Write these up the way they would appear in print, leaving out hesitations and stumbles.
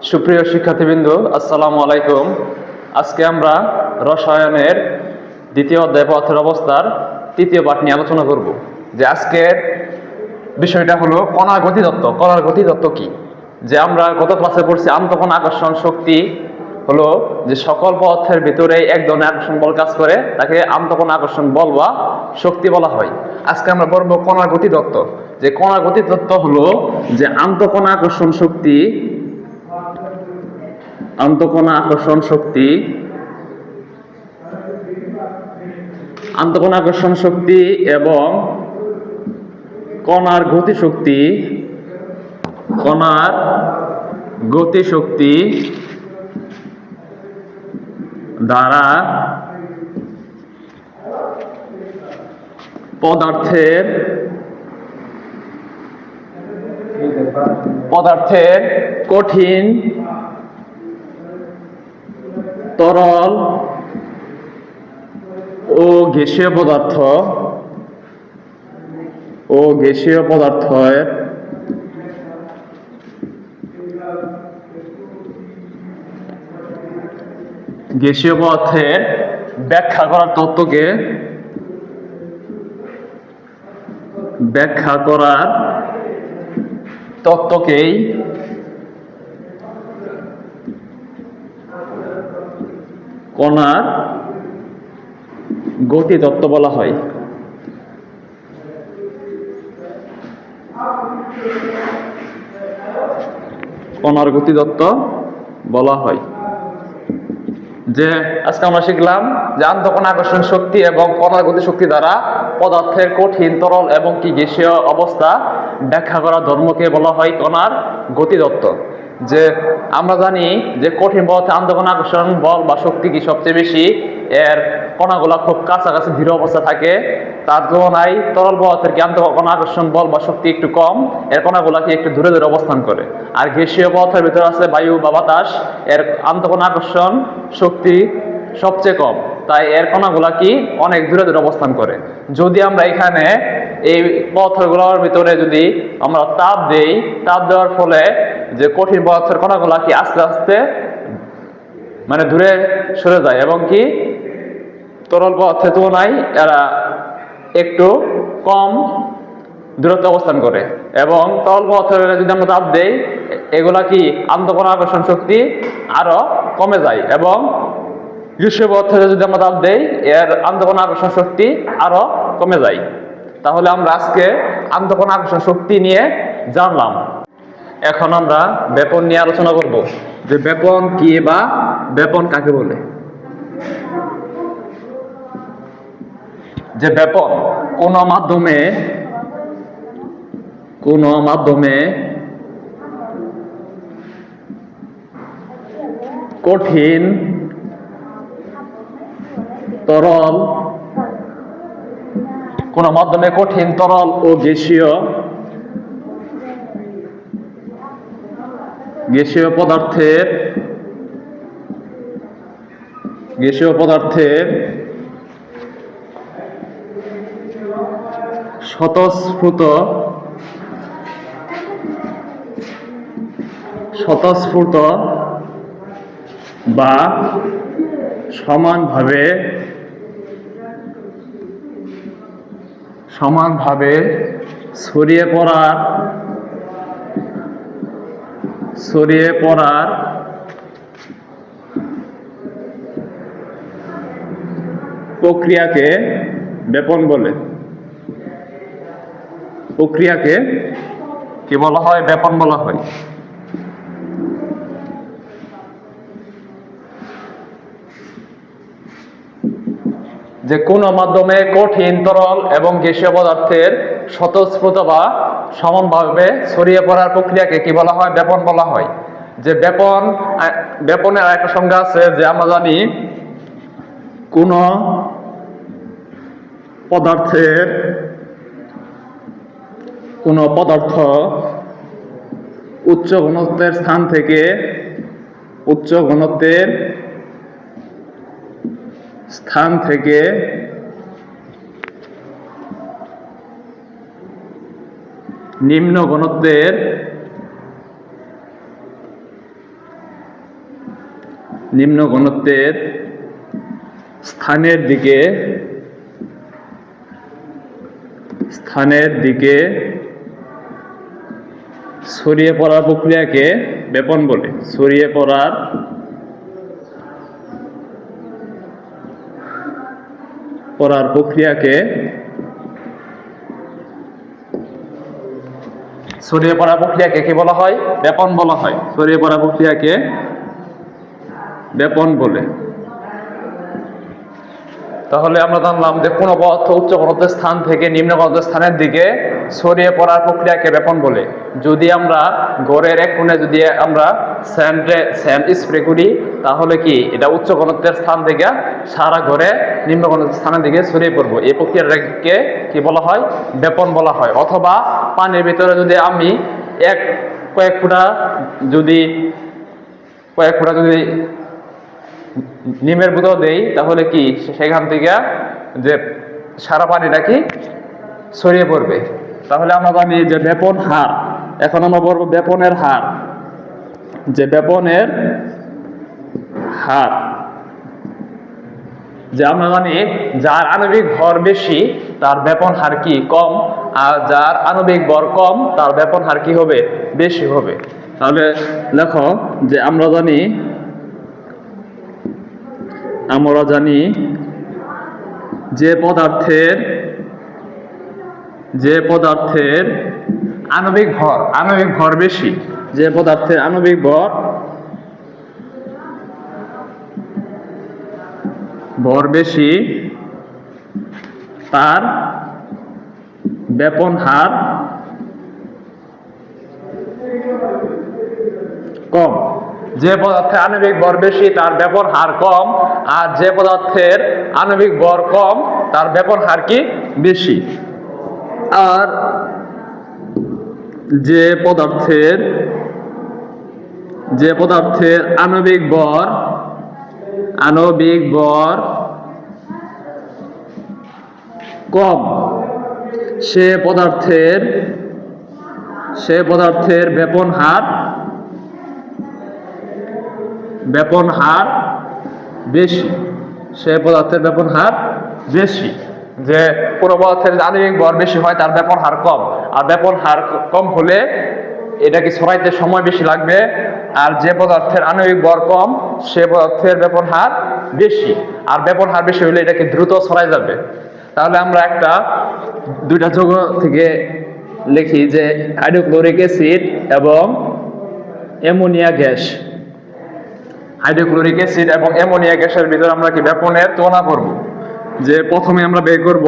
সুপ্রিয় শিক্ষার্থীবৃন্দ, আসসালামু আলাইকুম। আজকে আমরা রসায়নের দ্বিতীয় অধ্যায় পদার্থের অবস্থার তৃতীয় পাঠ নিয়ে আলোচনা করব। যে আজকের বিষয়টা হলো কণার গতিতত্ত্ব। কণার গতিতত্ত্ব কি? যে আমরা গত ক্লাসে পড়ছি আন্তঃকণা আকর্ষণ শক্তি হলো যে সকল পদার্থের ভিতরে এক ধরনের আকর্ষণ বল কাজ করে, তাকে আন্তঃকণা আকর্ষণ বল বা শক্তি বলা হয়। আজকে আমরা পড়ব কণার গতিতত্ত্ব। যে কণার গতিতত্ত্ব হলো যে আন্তঃকণা আকর্ষণ শক্তি আন্তঃকণা আকর্ষণ শক্তি আন্তঃকণা আকর্ষণ শক্তি এবং কণার গতিশক্তি দ্বারা পদার্থের কঠিন, তরল ও গ্যাসীয় পদার্থের ব্যাখ্যা করার তত্ত্বকেই কণার গতিতত্ত্ব বলা হয়। কণার গতিতত্ত্ব বলা হয়। যে আজকে আমরা শিখলাম যে আন্তঃকণা আকর্ষণ শক্তি এবং কণার গতিশক্তি দ্বারা পদার্থের কঠিন, তরল এবং কি গ্যাসীয় অবস্থা ব্যাখ্যা করা ধর্মকে বলা হয় কণার গতিতত্ত্ব। যে আমরা জানি যে কঠিন পদার্থে আন্তঃকণা আকর্ষণ বল বা শক্তি কি সবচেয়ে বেশি, এর কণাগুলা খুব কাছাকাছি দৃঢ় অবস্থা থাকে। তার তুলনায় তরল পদার্থের কি আন্তঃকণা আকর্ষণ বল বা শক্তি একটু কম, এর কণাগুলা কি একটু দূরে দূরে অবস্থান করে। আর গ্যাসীয় পদার্থের ভিতরে আছে বায়ু বা বাতাস, এর আন্তঃকণা আকর্ষণ শক্তি সবচেয়ে কম, তাই এর কণাগুলা কি অনেক দূরে দূরে অবস্থান করে। যদি আমরা এখানে এই পদার্থগুলোর ভিতরে যদি আমরা তাপ দেই, তাপ দেওয়ার ফলে যে কঠিন পদার্থের কণাগুলা কি আস্তে আস্তে মানে দূরে সরে যায় এবং কি তরল পদার্থের তুলনায় এরা একটু কম দূরত্বে অবস্থান করে। এবং তরল পদার্থের যদি আমরা তাপ দেই, এগুলা কি আন্তঃকণা আকর্ষণ শক্তি আরো কমে যায়। এবং গ্যাসীয় পদার্থে যদি আমরা তাপ দেই, এর আন্তঃকণা আকর্ষণ শক্তি আরো কমে যায়। তাহলে আমরা আজকে আন্তঃকণা আকর্ষণ শক্তি নিয়ে জানলাম। এখন আমরা ব্যাপন নিয়ে আলোচনা করব। যে ব্যাপন কি বা ব্যাপন কাকে বলে। যে ব্যাপন কোন মাধ্যমে কঠিন, তরল ও গ্যাসীয় পদার্থের স্বতঃস্ফূর্ত বা সমানভাবে ছড়িয়ে পড়ার প্রক্রিয়াকে ব্যাপন বলে। প্রক্রিয়াকে কি বলা হয়? ব্যাপন বলা হয়। যে কোন মাধ্যমে কঠিন, তরল এবং গ্যাসীয় পদার্থের স্বতঃস্ফূর্ত বা সমানভাবে ছড়িয়ে পড়ার প্রক্রিয়াকে কি বলা হয়? ব্যাপন বলা হয়। যে ব্যাপনের একটা সংজ্ঞা আছে, যে আমরা জানি কোন পদার্থ উচ্চ ঘনত্বের স্থান থেকে নিম্ন ঘনত্বের নিম্ন ঘনত্বের স্থানের দিকে ছড়িয়ে পড়ার প্রক্রিয়াকে ব্যাপন বলে। ছড়িয়ে পড়ার প্রক্রিয়াকে কি বলা হয়? ব্যাপন বলা হয়। ছড়িয়ে পড়া প্রক্রিয়াকে ব্যাপন বলে। তাহলে আমরা জানলাম যে কোনো পদার্থ উচ্চ ঘনত্বের স্থান থেকে নিম্ন ঘনত্বের স্থানের দিকে ছড়িয়ে পড়ার প্রক্রিয়াকে ব্যাপন বলে। যদি আমরা ঘরের এক কোণে যদি আমরা স্যান্ড স্প্রে করি, তাহলে কি এটা উচ্চ ঘনত্বের স্থান থেকে সারা ঘরে নিম্ন ঘনত্বের স্থানের দিকে ছড়িয়ে পড়বো। এই প্রক্রিয়াটাকে কি বলা হয়? ব্যাপন বলা হয়। অথবা পানির ভিতরে যদি আমি কয়েক ফোঁটা যদি নিমের বোতল দেই, তাহলে কি সেখান থেকে যে সারা পানিটা কি ছড়িয়ে পড়বে। তাহলে আমরা জানি যে ব্যাপন হার, এখন আমরা বলবো ব্যাপনের হার। যে ব্যাপনের হার, যে আমরা জানি যার আণবিক ভর বেশি তার ব্যাপন হার কি কম, আর যার আণবিক ভর কম তার ব্যাপন হার কি হবে? বেশি হবে। তাহলে দেখো যে আমরা জানি যে পদার্থের আণবিক ভর বেশি, যে পদার্থের আণবিক ভর বেশি তার ব্যাপন হার কম। যে পদার্থের আণবিক ভর বেশি তার ব্যাপন হার কম, আর যে পদার্থের আণবিক ভর কম তার ব্যাপন হার কি বেশি। আর যে পদার্থের আণবিক ভর কম, সে পদার্থের ব্যাপন হার বেশি। সে পদার্থের ব্যাপন হার বেশি। যে কোনো পদার্থের আণবিক ভর বেশি হয় তার ব্যাপন হার কম, আর ব্যাপন হার কম হলে এটাকে ছড়াইতে সময় বেশি লাগবে। আর যে পদার্থের আণবিক ভর কম সে পদার্থের ব্যাপন হার বেশি, আর ব্যাপন হার বেশি হলে এটাকে দ্রুত ছড়াই যাবে। তাহলে আমরা দুইটা যৌগ থেকে লিখি যে হাইড্রোক্লোরিক অ্যাসিড এবং অ্যামোনিয়া গ্যাস। হাইড্রোক্লোরিক অ্যাসিড এবং অ্যামোনিয়া গ্যাসের ভিতরে আমরা কি ব্যাপনের তুলনা করব। যে প্রথমে আমরা বের করব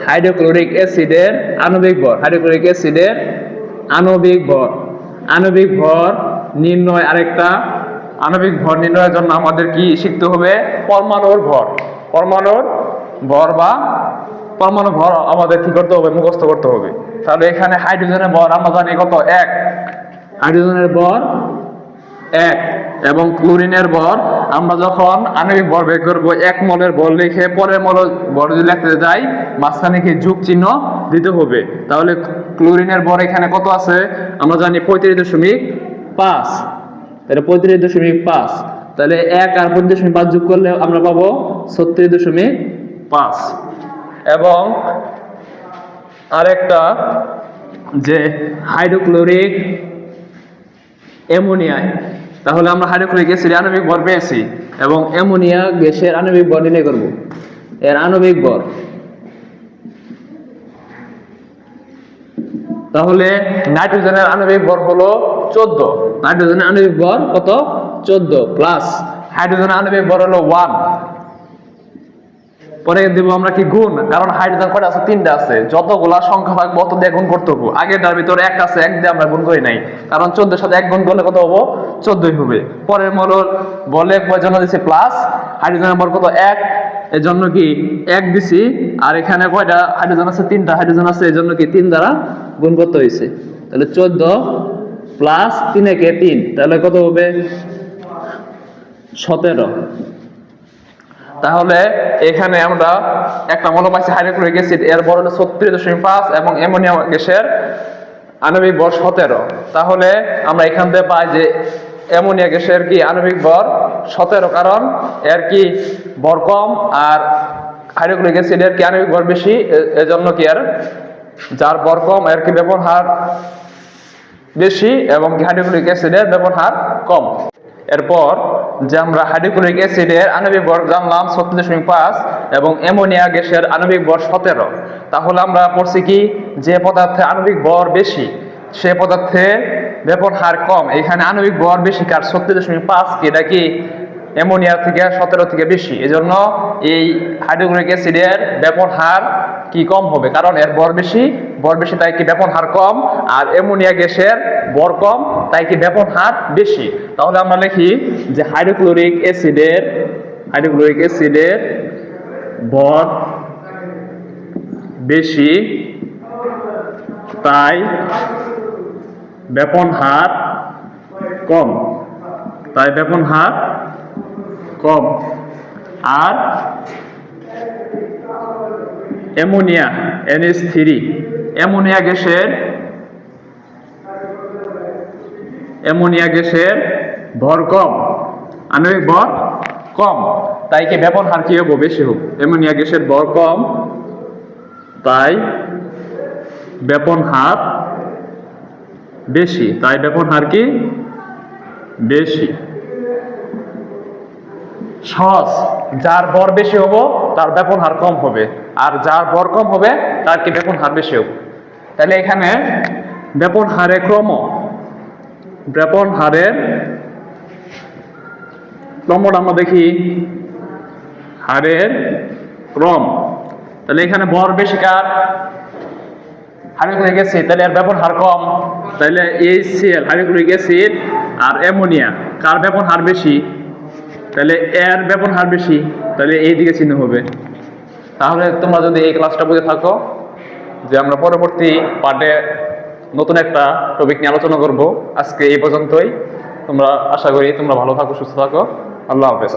হাইড্রোক্লোরিক অ্যাসিডের আণবিক ভর। হাইড্রোক্লোরিক অ্যাসিডের আণবিক ভর নির্ণয়। আরেকটা আণবিক ভর নির্ণয়ের জন্য আমাদের কি শিখতে হবে? পরমাণুর ভর আমাদের কি করতে হবে? মুখস্থ করতে হবে। তাহলে এখানে হাইড্রোজেনের ভর আমরা জানি কত? 1। হাইড্রোজেনের ভর 1 এবং ক্লোরিনের ভর আমরা যখন আণবিক ভর বের করবো 1 মোলের ভর লিখে পরের মোলের ভর যদি লিখতে যাই মাঝখানে কি যোগ চিহ্ন দিতে হবে। তাহলে ক্লোরিনের ভর এখানে কত আছে? আমরা জানি 35.5। তাহলে 35.5, তাহলে 1 আর 35.5 যোগ করলে আমরা পাবো 36.5। এবং আরেকটা যে হাইড্রোক্লোরিক অ্যামোনিয়া, তাহলে আমরা হাইড্রোক্লোরিক অ্যাসিডের আণবিক ভর পেয়েছি এবং অ্যামোনিয়া গ্যাসের আণবিক ভর নির্ণয় করব। এর আণবিক ভর, তাহলে নাইট্রোজেনের আণবিক ভর হলো 14। নাইট্রোজেনের আণবিক ভর কত? 14 প্লাস হাইড্রোজেনের আণবিক ভর হলো 1। পরে দেব আমরা কি গুণ, কারণ হাইড্রোজেন কয়টা আছে? 3টা আছে। যতগুলা সংখ্যা থাকবে অত দিয়ে গুণ করতে হবে। আগেরটার ভিতরে 1 আছে, 1 দিয়ে আমরা গুণ করি নাই, কারণ 14 সাথে 1 গুণ করলে কত হবে? 14 হবে। পরের মোলের বলে জন্য দিছি প্লাস, হাইড্রোজেনের ভর কত? 1, এর জন্য কি 1 দিছি। আর এখানে কয়টা হাইড্রোজেন আছে? 3টা হাইড্রোজেন আছে, এর জন্য কি 3 দ্বারা গুণ করতে হয়েছে। তাহলে 14 প্লাস 3 একে 3, তাহলে কত হবে? 17। তাহলে এখানে আমরা একটা মৌল পাইছি হাইড্রোক্লোরিক অ্যাসিড, এর ভর হলো 36.5 এবং অ্যামোনিয়া গ্যাসের আণবিক ভর 17। তাহলে আমরা এখান থেকে পাই যে অ্যামোনিয়া গ্যাসের কি আণবিক ভর 17, কারণ এর কি ভর কম আর হাইড্রোক্লোরিক অ্যাসিডের কি আণবিক ভর বেশি, এজন্য কি এর যার ভর কম এর কি ব্যবহার বেশি এবং হাইড্রোক্লোরিক অ্যাসিডের ব্যবহার কম। এরপর যে আমরা হাইড্রোক্লোরিক অ্যাসিডের আণবিক ভর জানলাম 36.5 এবং অ্যামোনিয়া গ্যাসের আণবিক ভর 17, তাহলে আমরা পড়ছি কি যে পদার্থে আণবিক ভর বেশি সে পদার্থে ব্যবহার কম। এখানে আণবিক ভর বেশি কার 36.5, এটা কি অ্যামোনিয়া থেকে 17 থেকে বেশি, এজন্য এই হাইড্রোক্লোরিক অ্যাসিডের ব্যবহার কি কম হবে, কারণ এর ভর বেশি তাই কি ব্যবহার কম, আর অ্যামোনিয়া গ্যাসের ভর কম তাই কি ব্যবহার বেশি। তাহলে আমরা লিখি যে হাইড্রোক্লোরিক অ্যাসিডের ভর বেশি তাই ব্যবহার কম, আর অ্যামোনিয়া NH3 অ্যামোনিয়া গ্যাসের ভর কম, আণবিক ভর কম, তাই কি ব্যবহার কি হবে বেশি হোক। অ্যামোনিয়া গ্যাসের ভর কম তাই ব্যবহার বেশি, কি বেশি। সহজ, যার ভর বেশি হবো তার ব্যবহার কম হবে, আর যার ভর কম হবে তার কি ব্যবহার বেশি হবে। তাহলে এখানে ব্যবহারের ক্রমটা আমরা দেখি, হারের ক্রম। তাহলে এখানে ভর বেশি কার হাইড্রোক্লোরিক অ্যাসিড, তাহলে এর ব্যবহার কম, তাহলে HCl হাইড্রোক্লোরিক অ্যাসিড আর অ্যামোনিয়া কার ব্যবহার বেশি, তাহলে এর ব্যবহার বেশি, তাহলে এই দিকে চিহ্ন হবে। তাহলে তোমরা যদি এই ক্লাসটা বুঝে থাকো যে আমরা পরবর্তী পার্টে নতুন একটা টপিক নিয়ে আলোচনা করব। আজকে এই পর্যন্তই, তোমরা আশা করি তোমরা ভালো থাকো, সুস্থ থাকো। আল্লাহ হাফেজ।